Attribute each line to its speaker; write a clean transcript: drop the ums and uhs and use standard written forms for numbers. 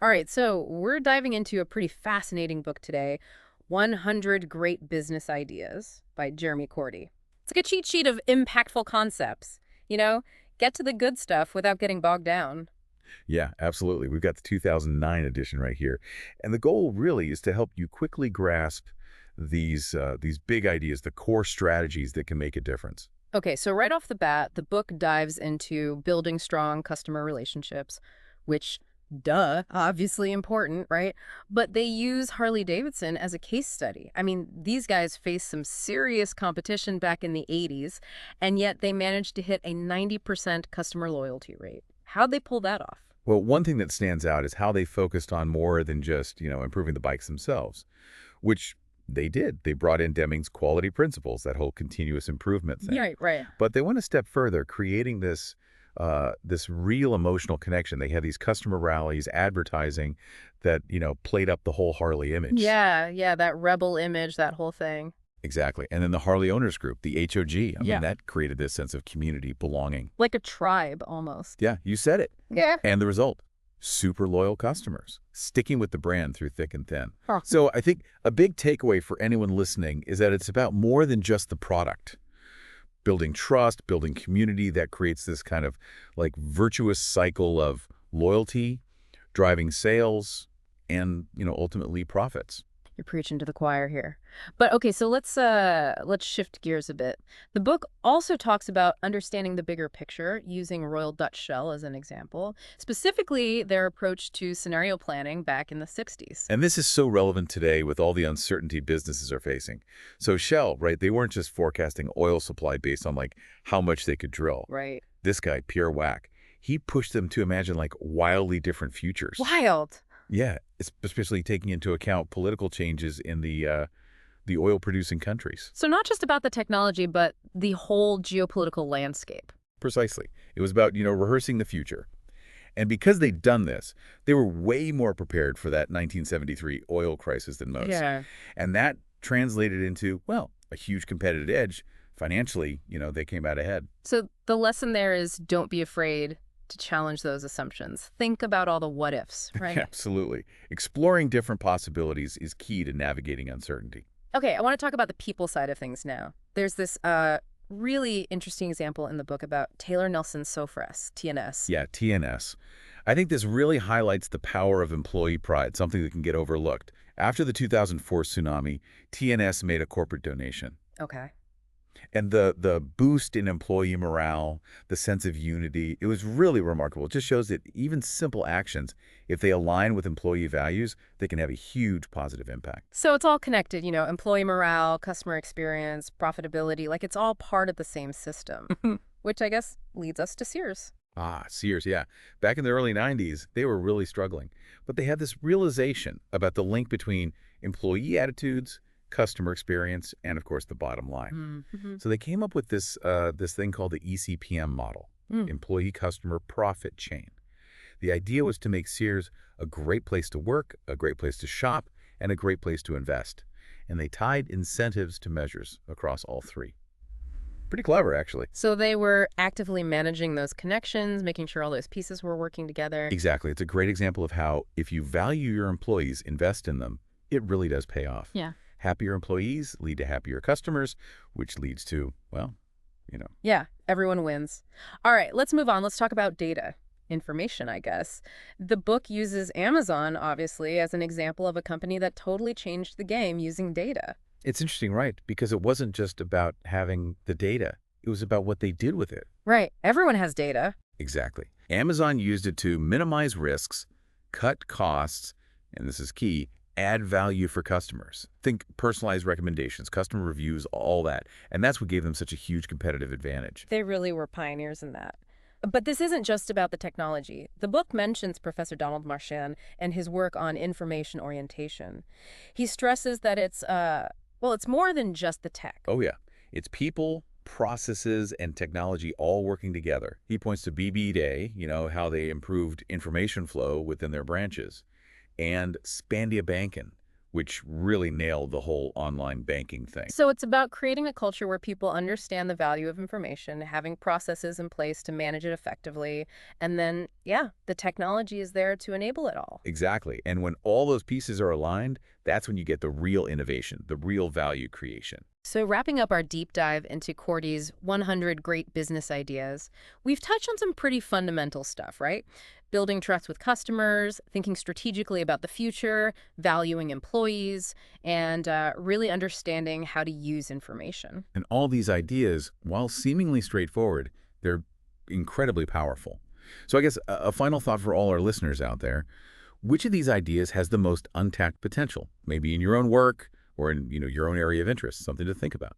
Speaker 1: All right, so we're diving into a pretty fascinating book today, 100 Great Business Ideas by Jeremy Cordy. It's like a cheat sheet of impactful concepts. You know, get to the good stuff without getting bogged down.
Speaker 2: Yeah, absolutely. We've got the 2009 edition right here. And the goal really is to help you quickly grasp these big ideas, the core strategies that can make a difference.
Speaker 1: Okay, so right off the bat, the book dives into building strong customer relationships, which, duh, obviously important, right? But they use Harley Davidson as a case study. I mean, these guys faced some serious competition back in the 80s, and yet they managed to hit a 90% customer loyalty rate. How'd they pull that off?
Speaker 2: Well, one thing that stands out is how they focused on more than just, improving the bikes themselves, which they did. They brought in Deming's quality principles, that whole continuous improvement thing.
Speaker 1: Yeah, right.
Speaker 2: But they went a step further, creating this real emotional connection. They had these customer rallies, advertising that, played up the whole Harley image.
Speaker 1: Yeah, that rebel image, that whole thing.
Speaker 2: Exactly. And then the Harley Owners Group, the HOG, I mean,
Speaker 1: Yeah.
Speaker 2: that created this sense of community belonging.
Speaker 1: Like a tribe, almost.
Speaker 2: Yeah, you said it.
Speaker 1: Yeah.
Speaker 2: And the result, super loyal customers, sticking with the brand through thick and thin.
Speaker 1: Huh.
Speaker 2: So I think a big takeaway for anyone listening is that it's about more than just the product. Building trust, building community that creates this kind of like virtuous cycle of loyalty, driving sales, and, ultimately profits.
Speaker 1: You're preaching to the choir here. But okay, so let's shift gears a bit. The book also talks about understanding the bigger picture using Royal Dutch Shell as an example, specifically their approach to scenario planning back in the 60s.
Speaker 2: And this is so relevant today with all the uncertainty businesses are facing. So Shell, right, they weren't just forecasting oil supply based on like how much they could drill.
Speaker 1: Right.
Speaker 2: This guy, Pierre Wack, he pushed them to imagine like wildly different futures.
Speaker 1: Wild.
Speaker 2: Yeah, especially taking into account political changes in the oil-producing countries.
Speaker 1: So not just about the technology, but the whole geopolitical landscape.
Speaker 2: Precisely. It was about, rehearsing the future. And because they'd done this, they were way more prepared for that 1973 oil crisis than most.
Speaker 1: Yeah.
Speaker 2: And that translated into, well, a huge competitive edge. Financially, they came out ahead.
Speaker 1: So the lesson there is don't be afraid to challenge those assumptions. Think about all the what ifs, right?
Speaker 2: Absolutely. Exploring different possibilities is key to navigating uncertainty.
Speaker 1: Okay, I want to talk about the people side of things now. There's this really interesting example in the book about Taylor Nelson Sofres, TNS.
Speaker 2: Yeah, TNS. I think this really highlights the power of employee pride, something that can get overlooked. After the 2004 tsunami, TNS made a corporate donation.
Speaker 1: Okay.
Speaker 2: And the boost in employee morale, the sense of unity, it was really remarkable. It just shows that even simple actions, if they align with employee values, they can have a huge positive impact.
Speaker 1: So it's all connected, employee morale, customer experience, profitability, like it's all part of the same system, which I guess leads us to Sears.
Speaker 2: Ah, Sears, yeah. Back in the early 90s, they were really struggling. But they had this realization about the link between employee attitudes, customer experience, and of course the bottom line.
Speaker 1: Mm-hmm.
Speaker 2: So they came up with this thing called the ECPM model,
Speaker 1: Mm.
Speaker 2: Employee Customer Profit Chain. The idea was to make Sears a great place to work, a great place to shop, and a great place to invest. And they tied incentives to measures across all three. Pretty clever, actually.
Speaker 1: So they were actively managing those connections, making sure all those pieces were working together.
Speaker 2: Exactly. It's a great example of how if you value your employees, invest in them, it really does pay off.
Speaker 1: Yeah.
Speaker 2: Happier employees lead to happier customers, which leads to, well,
Speaker 1: Yeah, everyone wins. All right, let's move on. Let's talk about data. Information, I guess. The book uses Amazon, obviously, as an example of a company that totally changed the game using data.
Speaker 2: it's interesting, right? Because it wasn't just about having the data. It was about what they did with it.
Speaker 1: Right. Everyone has data.
Speaker 2: Exactly. Amazon used it to minimize risks, cut costs, and this is key, add value for customers. Think personalized recommendations, customer reviews, all that. And that's what gave them such a huge competitive advantage.
Speaker 1: They really were pioneers in that. But this isn't just about the technology. The book mentions Professor Donald Marchand and his work on information orientation. He stresses that it's more than just the tech.
Speaker 2: Oh, yeah. It's people, processes, and technology all working together. He points to BB Day, how they improved information flow within their branches, and Spandia Banken, which really nailed the whole online banking thing.
Speaker 1: So it's about creating a culture where people understand the value of information, having processes in place to manage it effectively, and then, yeah, the technology is there to enable it all.
Speaker 2: Exactly. And when all those pieces are aligned, that's when you get the real innovation, the real value creation.
Speaker 1: So wrapping up our deep dive into Cordy's 100 great business ideas, we've touched on some pretty fundamental stuff, right? Building trust with customers, thinking strategically about the future, valuing employees, and really understanding how to use information.
Speaker 2: And all these ideas, while seemingly straightforward, they're incredibly powerful. So I guess a final thought for all our listeners out there: which of these ideas has the most untapped potential? Maybe in your own work or in your own area of interest, something to think about.